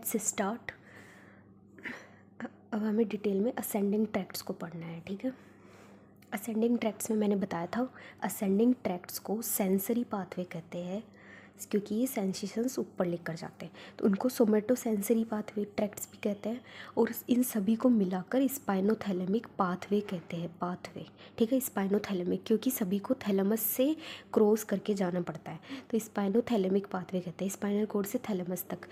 Let's start. अब हमें detail में असेंडिंग ट्रैक्ट्स को पढ़ना है, ठीक है। असेंडिंग ट्रैक्ट्स में मैंने बताया था, असेंडिंग ट्रैक्ट्स को सेंसरी पाथवे कहते हैं क्योंकि ये सेंसेशंस ऊपर लेकर जाते हैं, तो उनको सोमेटो सेंसरी पाथवे ट्रैक्ट्स भी कहते हैं। और इन सभी को मिलाकर स्पाइनोथैलेमिक पाथवे कहते हैं, पाथवे, ठीक है। स्पाइनोथैलेमिक क्योंकि सभी को थैलेमस से क्रॉस करके जाना पड़ता है, तो स्पाइनोथैलेमिक पाथवे कहते हैं। स्पाइनल कॉर्ड से थैलेमस तक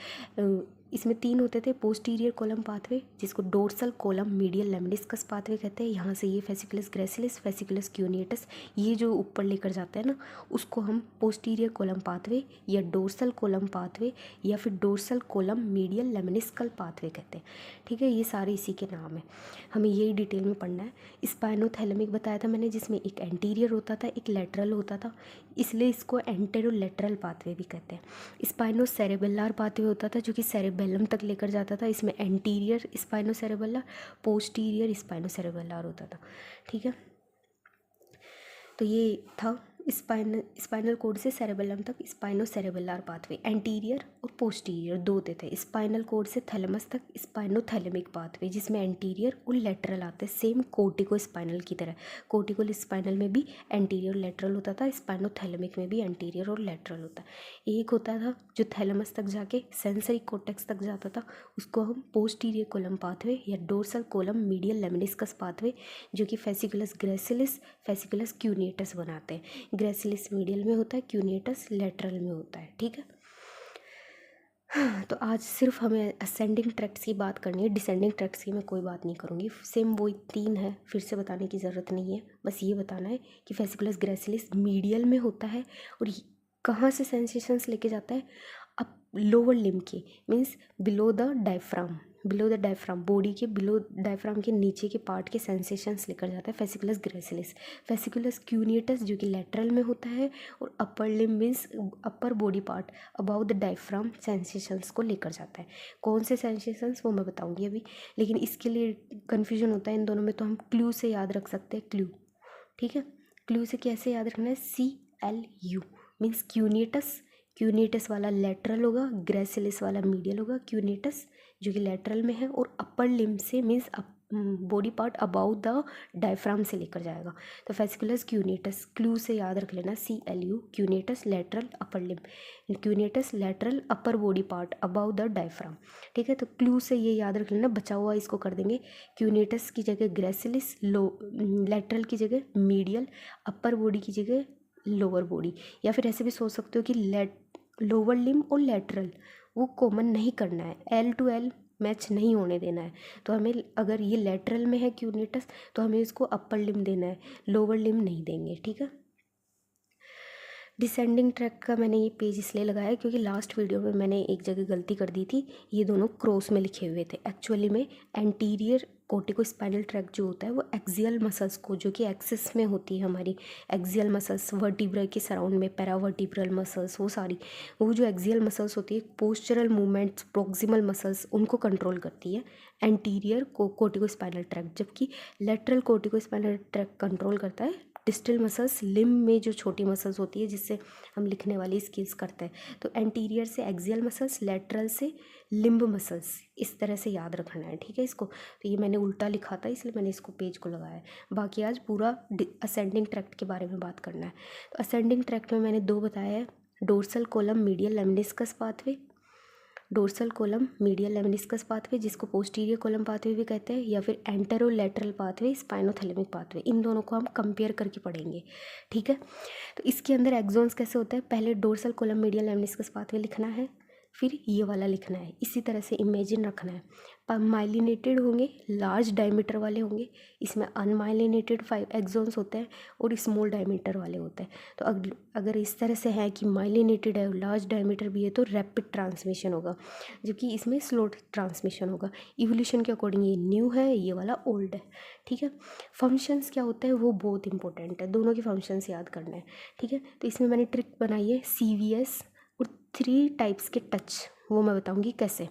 इसमें 3 होते थे। पोस्टीरियर कोलम पाथवे, जिसको dorsal column medial lemniscus pathway कहते हैं। यहाँ से ये फेसिकुलस ग्रेसिलिस, फेसिकुलस क्यूनियटस, ये जो ऊपर लेकर जाते हैं ना, उसको हम पोस्टीरियर कोलम पाथवे या डोर्सल कोलम पाथवे या फिर डोर्सल कोलम मीडियल लेमनिस्कल पाथवे कहते हैं, ठीक है। ये सारे इसी के नाम है, हमें यही डिटेल में पढ़ना है। स्पाइनोथैलेमिक बताया था मैंने, जिसमें एक एंटीरियर होता था, एक लेटरल होता था, इसलिए इसको एंटेरोलेटरल पाथवे भी कहते हैं। स्पाइनोसेरेबेलर पाथवे होता था जो कि सेरेबेलम तक लेकर जाता था, इसमें एंटीरियर स्पाइनोसेरेबेलर, पोस्टीरियर स्पाइनोसेरेबेलर होता था, ठीक है। तो ये था स्पाइनल कॉर्ड से सेरेबेलम तक स्पाइनोसेरेबेलर पाथवे, एंटीरियर और पोस्टीरियर 2 होते थे। स्पाइनल कॉर्ड से थैलेमस तक स्पाइनोथैलेमिक पाथवे, जिसमें एंटीरियर और लेटरल आते हैं, सेम कोर्टिको स्पाइनल की तरह। कोर्टिको स्पाइनल में भी एंटीरियर लेटरल होता था, स्पाइनोथैलेमिक में भी एंटीरियर और लेटरल होता है। एक होता था जो थैलेमस तक जाके सेंसरी कोर्टेक्स तक जाता था, उसको हम पोस्टीरियर कोलम पाथवे या dorsal column medial lemniscus pathway, जो कि फेसिकुलस ग्रेसिलिस, फेसिकुलस क्यूनियटस बनाते हैं। ग्रेसिलिस मीडियल में होता है, क्यूनियटस लेटरल में होता है, ठीक है। तो आज सिर्फ हमें असेंडिंग ट्रैक्ट्स की बात करनी है, डिसेंडिंग ट्रैक्ट्स की मैं कोई बात नहीं करूँगी। सेम वही 3 है, फिर से बताने की ज़रूरत नहीं है। बस ये बताना है कि फेसिकुलस ग्रेसिलिस मीडियल में होता है और कहाँ से सेंसेशंस लेके जाता है, अब लोअर लिम्ब के, means below the diaphragm, below the diaphragm, body के बिलो डायफ्राम के नीचे के पार्ट के सेंसेशंस लेकर जाता है फेसिकुलस ग्रेसिलिस। फेसिकुलस क्यूनियटस जो कि लेटरल में होता है, और upper limb means upper body part about the diaphragm sensations को लेकर जाता है। कौन से सेंसेशंस वो मैं बताऊंगी अभी, लेकिन इसके लिए कन्फ्यूजन होता है इन दोनों में, तो हम क्लू से याद रख सकते हैं, क्लू, ठीक है। क्लू से कैसे याद रखना है, CLU मीन्स क्यूनियटस, क्यूनियटस वाला लेटरल होगा, ग्रेसिलिस वाला मीडियल होगा, क्यूनियटस जो कि लेटरल में है, और अपर लिम्ब से means body part about the diaphragm से लेकर जाएगा। तो फेसिकुलस क्यूनियटस, क्लू से याद रख लेना, CLU, cuneatus lateral upper limb, cuneatus lateral upper body part about the diaphragm, ठीक है। तो क्लू से ये याद रख लेना, बचा हुआ इसको कर देंगे क्यूनियटस की जगह ग्रेसिलिस, लेटरल की जगह मीडियल, अपर बॉडी की जगह लोअर बॉडी, या फिर ऐसे भी सोच सकते हो कि लोअर लिम्ब और लेटरल वो कॉमन नहीं करना है, L to L मैच नहीं होने देना है। तो हमें अगर ये लेटरल में है क्यूनियटस, तो हमें इसको अपर लिम्ब देना है, लोअर लिम्ब नहीं देंगे, ठीक है। डिसेंडिंग ट्रैक का मैंने ये पेज इसलिए लगाया क्योंकि लास्ट वीडियो में मैंने एक जगह गलती कर दी थी, ये दोनों क्रॉस में लिखे हुए थे। एक्चुअली में एंटीरियर कोर्टिको स्पाइनल ट्रैक जो होता है वो एक्सियल मसल्स को, जो कि एक्सिस में होती है हमारी एक्सियल मसल्स, वर्टिब्रा के सराउंड में पैरावर्टिब्रल मसल्स, वो सारी वो जो एक्सियल मसल्स होती है, पोस्चरल मूवमेंट्स, प्रोक्सिमल मसल्स, उनको कंट्रोल करती है एंटीरियर कोर्टिको स्पाइनल ट्रैक, जबकि lateral cortico spinal track control करता है डिस्टल मसल्स, लिम्ब में जो छोटी मसल्स होती है जिससे हम लिखने वाली स्किल्स करते हैं। तो एंटीरियर से एक्सियल मसल्स, लेटरल से लिम्ब मसल्स, इस तरह से याद रखना है, ठीक है इसको। तो ये मैंने उल्टा लिखा था इसलिए मैंने इसको पेज को लगाया है। बाकी आज पूरा असेंडिंग ट्रैक्ट के बारे में बात करना है। तो असेंडिंग ट्रैक्ट में मैंने 2 बताया है, dorsal column medial lemniscus pathway, dorsal column medial lemniscus pathway जिसको पोस्टीरियर कोलम पाथवे भी कहते हैं, या फिर एंटेरोलेटरल पाथवे, स्पाइनोथैलेमिक पाथवे, इन दोनों को हम कंपेयर करके पढ़ेंगे, ठीक है। तो इसके अंदर एक्सॉन्स कैसे होता है, पहले dorsal column medial lemniscus pathway लिखना है, फिर ये वाला लिखना है, इसी तरह से इमेजिन रखना है। माइलिनेटेड होंगे, लार्ज डायमीटर वाले होंगे, इसमें अनमाइलिनेटेड 5 एक्सॉन्स होते हैं और स्मॉल डायमीटर वाले होते हैं। तो अगर इस तरह से है कि माइलिनेटेड है, लार्ज डायमीटर भी है, तो रैपिड ट्रांसमिशन होगा, जबकि इसमें स्लो ट्रांसमिशन होगा। इवोल्यूशन के अकॉर्डिंग ये न्यू है, ये वाला ओल्ड है, ठीक है। फंक्शंस क्या होता है वो बहुत इंपॉर्टेंट है, दोनों के फंक्शंस याद करना है, ठीक है। तो इसमें मैंने ट्रिक बनाई है, CVS और 3 टाइप्स के टच, वो मैं बताऊँगी कैसे।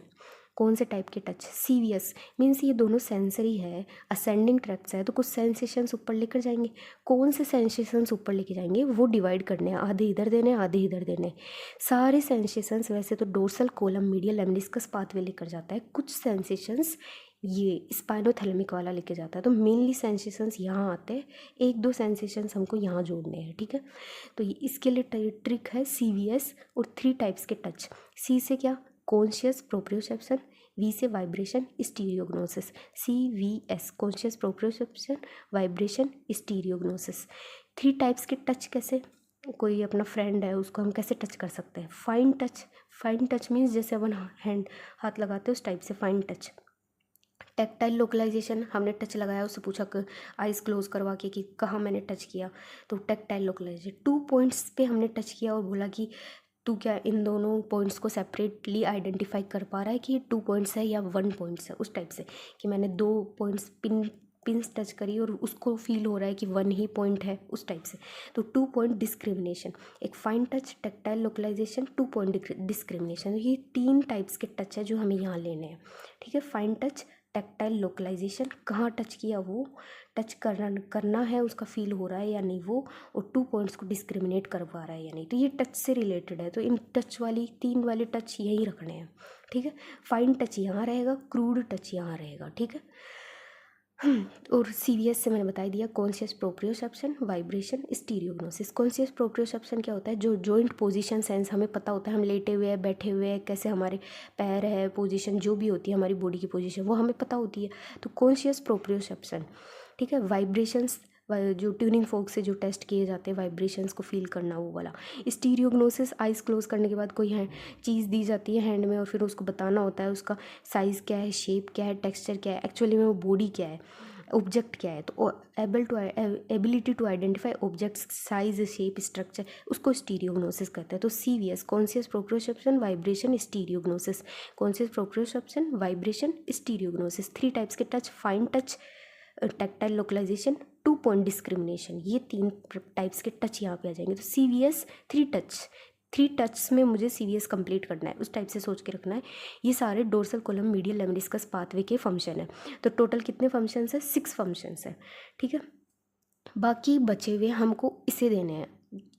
कौन से टाइप के टच? सीवीएस मीन्स ये दोनों सेंसरी है, असेंडिंग ट्रैक्ट्स है, तो कुछ सेंसेशंस ऊपर लेकर जाएंगे। कौन से सेंसेशंस ऊपर लेके जाएंगे वो डिवाइड करने हैं, आधे इधर देने आधे इधर देने। सारे सेंसेशंस वैसे तो dorsal column medial lemniscus pathway लेकर जाता है, कुछ सेंसेशंस ये स्पाइनोथैलेमिक वाला लेके जाता है। तो मेनली सेंसेशंस यहाँ आते हैं, एक दो सेंसेशंस हमको यहाँ जोड़ने हैं, ठीक है। तो इसके लिए ट्रिक है सीवीएस और 3 टाइप्स के टच। सी से क्या? कॉन्शियस प्रोप्रियोसेप्शन, वी से vibration stereognosis. CVS conscious proprioception, vibration stereognosis. 3 types के टच कैसे? कोई अपना फ्रेंड है उसको हम कैसे टच कर सकते हैं? Fine touch. Fine touch means जैसे अपन हाथ लगाते हैं उस टाइप से फाइन टच। टैक्टाइल लोकलाइजेशन, हमने टच लगाया, उससे पूछा आइज़ क्लोज करवा के कि कहाँ मैंने टच किया, तो टैक्टाइल लोकलाइजेशन 2 पॉइंट्स पे हमने टच किया और बोला कि तू क्या इन दोनों पॉइंट्स को सेपरेटली आइडेंटिफाई कर पा रहा है कि ये 2 पॉइंट्स है या 1 पॉइंट्स है, उस टाइप से कि मैंने 2 पॉइंट्स पिंस टच करी और उसको फील हो रहा है कि 1 ही पॉइंट है, उस टाइप से। तो 2 पॉइंट डिस्क्रिमिनेशन, एक fine touch, tactile localisation, 2 point discrimination, ये 3 टाइप्स के टच है जो हमें यहाँ लेने हैं, ठीक है। फाइन टच, टैक्टाइल लोकलाइजेशन, कहाँ टच किया वो टच करना है, उसका फील हो रहा है या नहीं वो, और 2 पॉइंट्स को डिस्क्रिमिनेट करवा रहा है या नहीं, तो ये टच से रिलेटेड है। तो इन टच वाली 3 वाले टच यही रखने हैं, ठीक है। फाइन टच यहाँ रहेगा, क्रूड टच यहाँ रहेगा, ठीक है। और सीवीएस से मैंने बता दिया conscious proprioception, vibration stereognosis. Conscious proprioception क्या होता है? जो जॉइंट पोजीशन सेंस हमें पता होता है, हम लेटे हुए हैं, बैठे हुए हैं, कैसे हमारे पैर है, पोजीशन जो भी होती है हमारी बॉडी की पोजीशन वो हमें पता होती है, तो कॉन्शियस प्रोप्रियोसेप्शन, ठीक है। वाइब्रेशंस, जो ट्यूनिंग फोक से जो टेस्ट किए जाते हैं वाइब्रेशंस को फील करना, वो वाला। स्टीरियोग्नोसिस, आइज़ क्लोज करने के बाद कोई है चीज़ दी जाती है हैंड में और फिर उसको बताना होता है उसका साइज़ क्या है, शेप क्या है, टेक्सचर क्या है, एक्चुअली में वो बॉडी क्या है, ऑब्जेक्ट क्या है। तो ability to identify objects, size, shape, structure, उसको स्टीरियोग्नोसिस कहते हैं। तो CVS conscious proprioception, vibration stereognosis, conscious proprioception, vibration stereognosis. 3 types के touch, fine touch, tactile localisation, 2 point discrimination, ये 3 टाइप्स के टच यहाँ पे आ जाएंगे। तो सीवीएस 3 टच में मुझे सीवीएस कंप्लीट करना है, उस टाइप से सोच के रखना है। ये सारे dorsal column medial lemniscus pathway के फंक्शन है। तो टोटल कितने फंक्शंस है? 6 फंक्शंस है, ठीक है। बाकी बचे हुए हमको इसे देने हैं,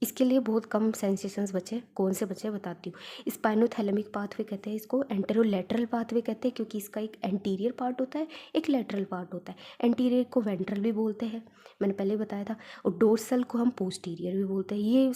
इसके लिए बहुत कम सेंसेशंस बचे। कौन से बचे बताती हूँ। स्पाइनोथैलेमिक पाथवे कहते हैं इसको, एंटेरोलैटरल पाथवे कहते हैं क्योंकि इसका एक एंटीरियर पार्ट होता है, एक लैटरल पार्ट होता है। एंटीरियर को वेंट्रल भी बोलते हैं, मैंने पहले बताया था, और डोर्सल को हम पोस्टीरियर भी बोलते हैं। ये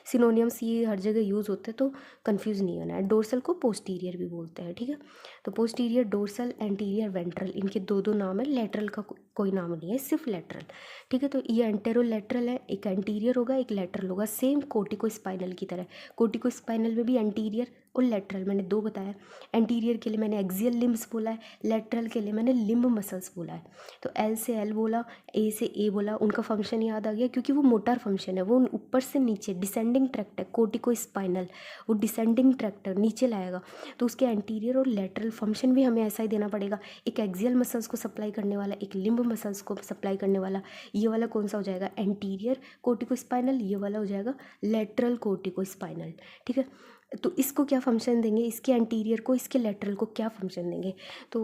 सिनोनियम्स ये हर जगह यूज़ होते हैं तो कंफ्यूज नहीं होना है। डोर्सल को पोस्टीरियर भी बोलते हैं, ठीक है। तो पोस्टीरियर, डोर्सल, एंटीरियर, वेंट्रल, इनके 2 नाम है, लैटरल का कोई नाम नहीं है, सिर्फ लैटरल, ठीक है। तो ये एंटेरोलैटरल है, एक एंटीरियर होगा एक लैटरल होगा, सेम कोर्टिको स्पाइनल की तरह। कोर्टिको स्पाइनल में भी एंटीरियर और लैटरल मैंने 2 बताया। एंटीरियर के लिए मैंने एक्सियल लिम्स बोला है, लैटरल के लिए मैंने लिम्ब मसल्स बोला है। तो एल से एल बोला, ए से ए बोला, उनका फंक्शन याद आ गया क्योंकि वो मोटार फंक्शन है, वो ऊपर से नीचे डिसेंडिंग ट्रैक्ट है। कोर्टिको स्पाइनल वो डिसेंडिंग ट्रैक्ट है, नीचे लाएगा, तो उसके एंटीरियर और लैटरल फंक्शन भी हमें ऐसा ही देना पड़ेगा। एक एक्सियल मसल्स को सप्लाई करने वाला, एक लिम्ब मसल्स को सप्लाई करने वाला। ये वाला कौन सा हो जाएगा? एंटीरियर कोर्टिको स्पाइनल, ये वाला हो जाएगा लैटरल कोर्टिको स्पाइनल, ठीक है। तो इसको क्या फंक्शन देंगे, इसके एंटीरियर को, इसके लैटरल को क्या फंक्शन देंगे? तो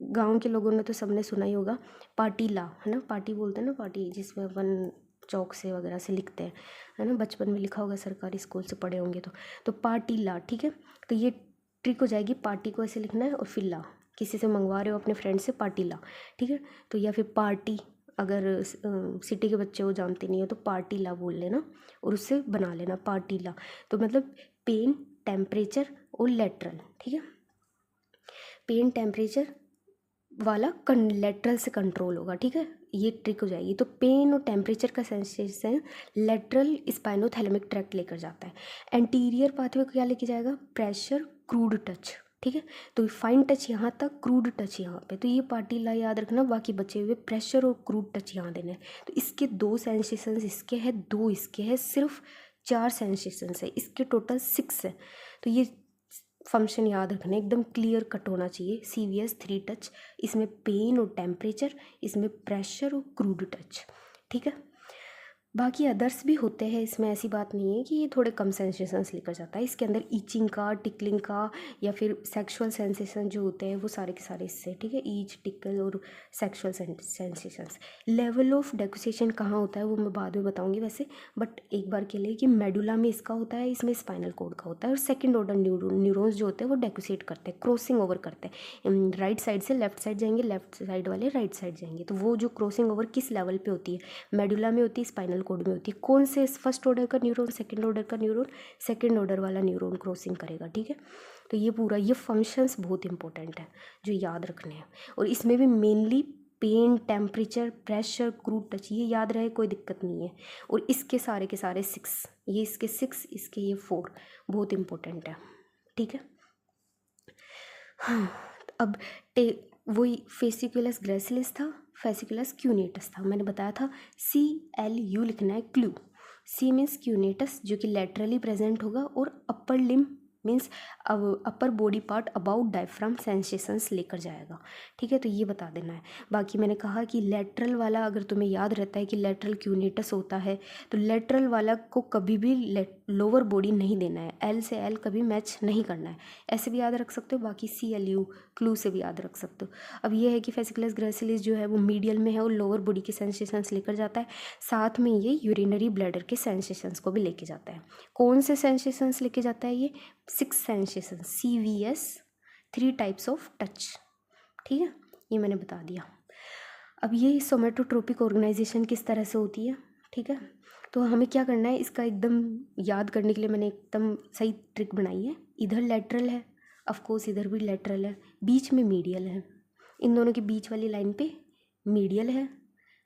गांव के लोगों ने तो सबने सुना ही होगा पाटीला, है ना, पाटी बोलते हैं ना, पाटी जिसमें अपन चौक से वगैरह से लिखते हैं, है ना, बचपन में लिखा होगा, सरकारी स्कूल से पढ़े होंगे तो पाटीला, ठीक है। तो ये ट्रिक हो जाएगी, पार्टी को ऐसे लिखना है और फिर ला, किसी से मंगवा रहे हो अपने फ्रेंड से, पाटीला, ठीक है। तो या फिर पार्टी, अगर सिटी के बच्चे वो जानते नहीं हो तो पार्टीला बोल लेना और उससे बना लेना पार्टीला। तो मतलब पेन, टेम्परेचर और लैटरल, ठीक है। पेन टेम्परेचर वाला लैटरल से कंट्रोल होगा, ठीक है, ये ट्रिक हो जाएगी। तो पेन और टेम्परेचर का सेंसेशन लैटरल स्पाइनोथैलेमिक ट्रैक्ट लेकर जाता है। एंटीरियर पाथवे को क्या लेके जाएगा? प्रेशर, क्रूड टच, ठीक है। तो फाइन टच यहाँ तक, क्रूड टच यहाँ पे, तो ये पार्टीला याद रखना, बाकी बचे हुए प्रेशर और क्रूड टच यहाँ देने हैं। तो इसके 2 सेंसेशंस इसके हैं, 2 इसके हैं, सिर्फ 4 सेंसेशंस है, इसके टोटल 6 है। तो ये फंक्शन याद रखना, एकदम क्लियर कट होना चाहिए। सीवीएस 3 टच, इसमें पेन और टेम्परेचर, इसमें प्रेशर और क्रूड टच, ठीक है। बाकी अदर्स भी होते हैं इसमें, ऐसी बात नहीं है कि ये थोड़े कम सेंसेशंस लेकर जाता है। इसके अंदर ईचिंग का, टिकलिंग का या फिर सेक्सुअल सेंसेशन जो होते हैं वो सारे के सारे इससे, ठीक है, ईच, टिकल और सेक्सुअल सेंसेशंस। लेवल ऑफ डेकोसेशन कहाँ होता है वो मैं बाद में बताऊंगी वैसे, बट एक बार के लिए कि मेडुला में इसका होता है, इसमें स्पाइनल कॉर्ड का होता है। और सेकेंड ऑर्डर न्यूरॉन्स जो होते हैं वो डेकोसेट करते हैं, क्रॉसिंग ओवर करते हैं, राइट साइड से लेफ्ट साइड जाएंगे, लेफ्ट साइड वाले राइट साइड जाएंगे। तो वो जो क्रॉसिंग ओवर किस लेवल पे होती है, मेडुला में होती है, स्पाइनल कोड में होती है। कौन से, फर्स्ट ऑर्डर का न्यूरॉन, सेकंड ऑर्डर का न्यूरॉन, सेकंड ऑर्डर वाला न्यूरॉन क्रॉसिंग करेगा, ठीक है। तो ये पूरा, ये फंक्शंस बहुत इंपॉर्टेंट है जो याद रखने हैं। और इसमें भी mainly pain, temperature, pressure, crude touch, ये याद रहे, कोई दिक्कत नहीं है। और इसके सारे के सारे 6, ये इसके 6, इसके ये 4 बहुत इंपॉर्टेंट है, ठीक है। हाँ, अब वही फेसिकुलस ग्रेसिलिस था, फेसिकुलस क्यूनेटस था। मैंने बताया था CLU लिखना है, क्लू। C मीन्स क्यूनेटस जो कि लेटरली प्रेजेंट होगा, और upper limb means upper body part about diaphragm sensations लेकर जाएगा, ठीक है। तो ये बता देना है। बाकी मैंने कहा कि लेटरल वाला अगर तुम्हें याद रहता है कि लेटरल क्यूनेटस होता है, तो लेटरल वाला को कभी भी लोअर बॉडी नहीं देना है, L से L कभी मैच नहीं करना है, ऐसे भी याद रख सकते हो। बाकी CLU क्लू से भी याद रख सकते हो। अब ये है कि फेसिकुलस ग्रेसिलिस जो है वो मीडियल में है और लोअर बॉडी के सेंसेशंस लेकर जाता है, साथ में ये यूरिनरी ब्लैडर के सेंसेशंस को भी लेके जाता है। कौन से सेंसेशंस लेके जाता है ये? 6 sensations, CVS, 3 types of touch, ठीक है, ये मैंने बता दिया। अब ये सोमेटोट्रोपिक ऑर्गेनाइजेशन किस तरह से होती है, ठीक है। तो हमें क्या करना है, इसका एकदम याद करने के लिए मैंने एकदम सही ट्रिक बनाई है। इधर लेटरल है, ऑफ कोर्स इधर भी लेटरल है, बीच में मीडियल है, इन दोनों के बीच वाली लाइन पे मीडियल है,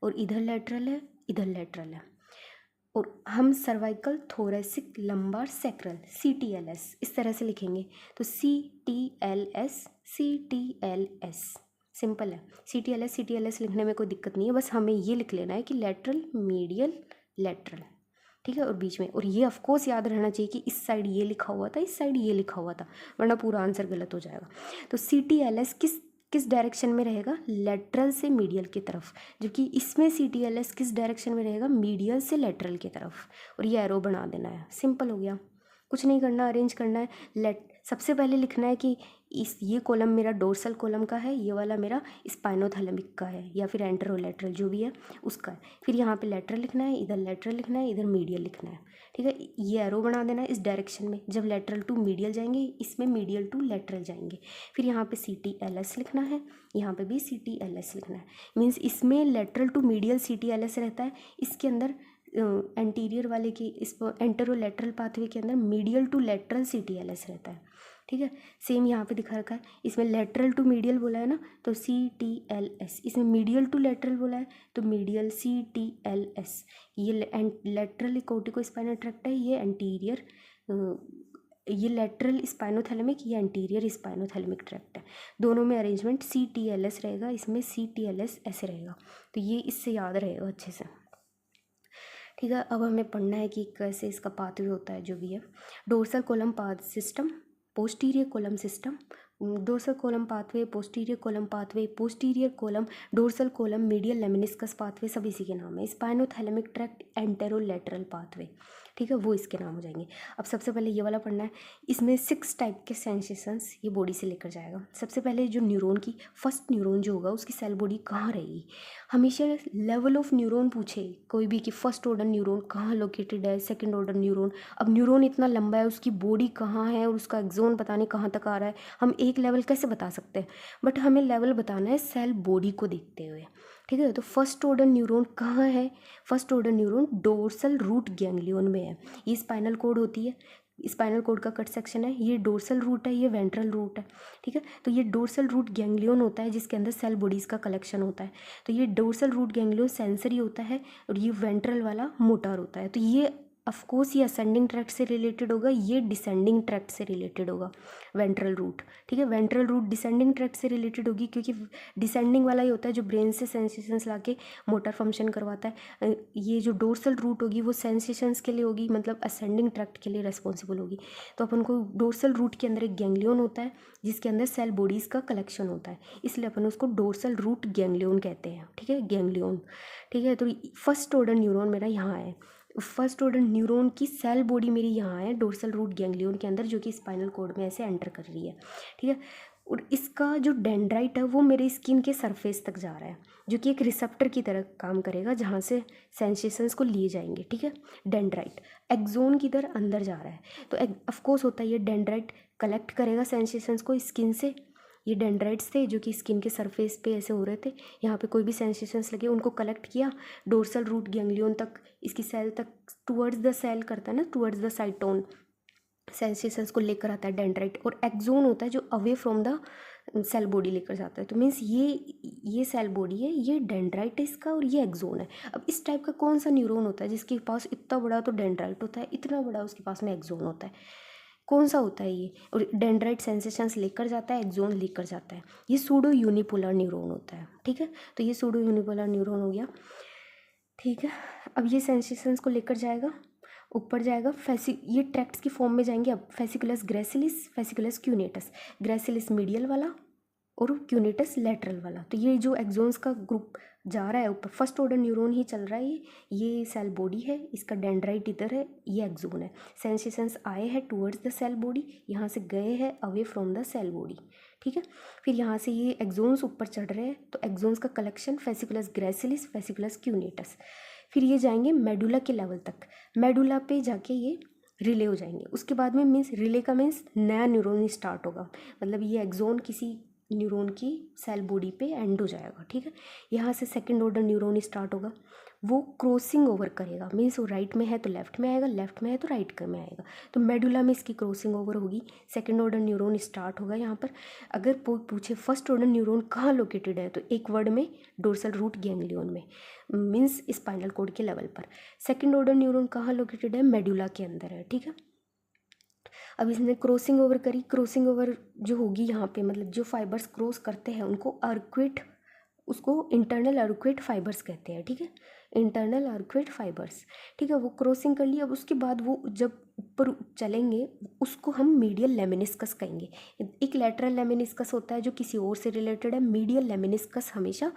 और इधर लेटरल है, इधर लेटरल है। और हम cervical, thoracic, lumbar, sacral, CTLS इस तरह से लिखेंगे। तो CTLS, CTLS सिंपल है। CTLS लिखने में कोई दिक्कत नहीं है, बस हमें ये लिख लेना है कि लेटरल, मीडियल, लेटरल, ठीक है। और बीच में, और ये ऑफकोर्स याद रहना चाहिए कि इस साइड ये लिखा हुआ था, इस साइड ये लिखा हुआ था, वरना पूरा आंसर गलत हो जाएगा। तो CTLS किस डायरेक्शन में रहेगा? लेटरल से मीडियल की तरफ, जबकि इसमें CTLS किस डायरेक्शन में रहेगा? मीडियल से लेटरल की तरफ। और ये एरो बना देना है, सिंपल हो गया, कुछ नहीं करना, अरेंज करना है। सबसे पहले लिखना है कि ये कॉलम मेरा डोर्सल कॉलम का है, ये वाला मेरा स्पाइनोथैलेमिक का है, या फिर एंटेरोलेटरल जो भी है उसका है। फिर यहाँ पे लेटरल लिखना है, इधर लेटरल लिखना है, इधर मीडियल लिखना है, ठीक है। ये एरो बना देना है इस डायरेक्शन में, जब लेटरल टू मीडियल जाएंगे, इसमें मीडियल टू लेटरल जाएंगे। फिर यहाँ पे CTLS लिखना है, यहाँ पे भी CTLS लिखना है। मीन्स इसमें लेटरल टू मीडियल CTLS रहता है, इसके अंदर एंटीरियर वाले की, इस एंटेरोलेटरल पाथवे के अंदर मीडियल टू लेटरल CTLS रहता है, ठीक है। सेम यहाँ पे दिखा रखा है, इसमें लेटरल टू मीडियल बोला है ना, तो CTLS, इसमें मीडियल टू लेटरल बोला है तो मीडियल CTLS। ये लेटरल कोर्टिकोस्पाइनल ट्रैक्ट है, ये एंटीरियर, ये लेटरल स्पाइनोथैलेमिक, ये एंटीरियर स्पाइनोथैलेमिक ट्रैक्ट है। दोनों में अरेंजमेंट CTLS रहेगा, इसमें CTLS ऐसे रहेगा। तो ये इससे याद रहेगा अच्छे से, ठीक है। अब हमें पढ़ना है कि कैसे इसका पाथवे होता है जो भी है। Dorsal column path system, posterior column system, dorsal column pathway, posterior column pathway, posterior column, dorsal column, medial lemniscus pathway, सब इसी के नाम है। स्पाइनोथैलेमिक ट्रैक्ट, एंटेरोलेटरल पाथवे, ठीक है, वो इसके नाम हो जाएंगे। अब सबसे पहले ये वाला पढ़ना है, इसमें 6 टाइप के सेंसेशंस ये बॉडी से लेकर जाएगा। सबसे पहले जो न्यूरॉन की फर्स्ट न्यूरॉन जो होगा उसकी सेल बॉडी कहाँ रहेगी। हमेशा लेवल ऑफ न्यूरॉन पूछे कोई भी कि फर्स्ट ऑर्डर न्यूरॉन कहाँ लोकेटेड है, सेकंड ऑर्डर न्यूरॉन। अब न्यूरॉन इतना लंबा है, उसकी बॉडी कहाँ है और उसका एक्सोन पता नहीं कहाँ तक आ रहा है, हम एक लेवल कैसे बता सकते हैं, बट हमें लेवल बताना है सेल बॉडी को देखते हुए, ठीक है। तो फर्स्ट ऑर्डर न्यूरॉन कहाँ है? First order neuron dorsal root ganglion में है। ये स्पाइनल कॉर्ड होती है, स्पाइनल कॉर्ड का कट सेक्शन है, ये डोर्सल रूट है, ये वेंट्रल रूट है, ठीक है। तो ये डोर्सल रूट गैंग्लियन होता है जिसके अंदर सेल बॉडीज़ का कलेक्शन होता है। तो ये डोर्सल रूट गैंग्लियन सेंसरी होता है और ये वेंट्रल वाला मोटर होता है। तो ये ऑफ कोर्स ये असेंडिंग ट्रैक्ट से रिलेटेड होगा, ये डिसेंडिंग ट्रैक्ट से रिलेटेड होगा, वेंट्रल रूट। ठीक है, वेंट्रल रूट डिसेंडिंग ट्रैक्ट से रिलेटेड होगी, क्योंकि डिसेंडिंग वाला ही होता है जो ब्रेन से सेंसेशंस लाके मोटर फंक्शन करवाता है। ये जो डोर्सल रूट होगी वो सेंसेशंस के लिए होगी, मतलब असेंडिंग ट्रैक्ट के लिए रिस्पॉन्सिबल होगी। तो अपन को डोर्सल रूट के अंदर एक गैंग्लियन होता है जिसके अंदर सेल बॉडीज़ का कलेक्शन होता है, इसलिए अपन उसको डोर्सल रूट गैंग्लियन कहते हैं। ठीक है, गैंग्लियन। ठीक है, तो फर्स्ट ऑर्डर न्यूरॉन मेरा यहाँ है, फर्स्ट ऑर्डर न्यूरॉन की सेल बॉडी मेरी यहाँ है डोर्सल रूट गैंग्लियन के अंदर, जो कि स्पाइनल कॉर्ड में ऐसे एंटर कर रही है। ठीक है, और इसका जो डेंड्राइट है वो मेरे स्किन के सरफेस तक जा रहा है, जो कि एक रिसेप्टर की तरह काम करेगा जहाँ से सेंसेशंस को लिए जाएंगे। ठीक है, डेंड्राइट एक्सोन की तरह अंदर जा रहा है, तो ऑफकोर्स होता है ये डेंड्राइट कलेक्ट करेगा सेंसेशंस को स्किन से। ये डेंड्राइट्स थे जो कि स्किन के सरफेस पे ऐसे हो रहे थे, यहाँ पे कोई भी सेंसेशंस लगे उनको कलेक्ट किया डोर्सल रूट गैंग्लियन तक, इसकी सेल तक, टुवर्ड्स द सेल करता है ना, टुवर्ड्स द साइटोन, सेंसेशंस को लेकर आता है डेंड्राइट। और एक्सोन होता है जो away from the cell body लेकर जाता है। तो मीन्स ये सेल बॉडी है, ये डेंड्राइट है इसका, और ये एक्सोन है। अब इस टाइप का कौन सा न्यूरॉन होता है जिसके पास इतना बड़ा तो डेंड्राइट होता है, इतना बड़ा उसके पास में एक्सोन होता है? कौन सा होता है ये? और डेंड्राइट सेंसेशंस लेकर जाता है, एक्सोन लेकर जाता है। ये सूडो यूनिपोलर न्यूरॉन होता है। ठीक है, तो ये सूडो यूनिपोलर न्यूरॉन हो गया। ठीक है, अब ये सेंसेशंस को लेकर जाएगा, ऊपर जाएगा, ये ट्रैक्ट्स की फॉर्म में जाएंगे। अब fasciculus gracilis, fasciculus cuneatus, gracilis medial वाला और क्यूनेटस लेटरल वाला। तो ये जो एक्सोन्स का ग्रुप जा रहा है ऊपर, फर्स्ट ऑर्डर न्यूरॉन ही चल रहा है, ये सेल बॉडी है, इसका डेंड्राइट इधर है, ये एक्सोन है। सेंसेशंस आए हैं टूवर्ड्स द सेल बॉडी, यहाँ से गए हैं away from the cell body. ठीक है, फिर यहाँ से ये एक्सोन्स ऊपर चढ़ रहे हैं, तो एक्सोन्स का कलेक्शन फेसिकुलस ग्रेसिलिस, फेसिकुलस क्यूनेटस। फिर ये जाएंगे मेडुला के लेवल तक, मेडुला पे जाके ये रिले हो जाएंगे। उसके बाद में मीन्स रिले का मीन्स नया न्यूरॉन स्टार्ट होगा, मतलब ये एक्सोन किसी न्यूरॉन की सेल बॉडी पे एंड हो जाएगा। ठीक है, यहाँ से सेकंड ऑर्डर न्यूरॉन स्टार्ट होगा, वो क्रॉसिंग ओवर करेगा, मीन्स वो राइट में है तो लेफ्ट में आएगा, लेफ्ट में है तो राइट में आएगा। तो मेडुला में इसकी क्रॉसिंग ओवर होगी, सेकंड ऑर्डर न्यूरॉन स्टार्ट होगा यहाँ पर। अगर पूछे फर्स्ट ऑर्डर न्यूरॉन कहाँ लोकेटेड है, तो एक वर्ड में डोर्सल रूट गैंग्लियन में, मीन्स स्पाइनल कॉर्ड के लेवल पर। सेकंड ऑर्डर न्यूरॉन कहाँ लोकेटेड है, मेडुला के अंदर है। ठीक है, अब इसने क्रॉसिंग ओवर करी, क्रॉसिंग ओवर जो होगी यहाँ पे, मतलब जो फाइबर्स क्रॉस करते हैं उनको अर्क्वेट, उसको इंटरनल अर्क्वेट फाइबर्स कहते हैं। ठीक है, इंटरनल अर्क्वेट फाइबर्स। ठीक है, वो क्रॉसिंग कर लिया। अब उसके बाद वो जब ऊपर चलेंगे उसको हम मीडियल लेमिनिस्कस कहेंगे। एक लेटरल लेमिनिस्कस होता है जो किसी और से रिलेटेड है, मीडियल लेमिनिस्कस हमेशा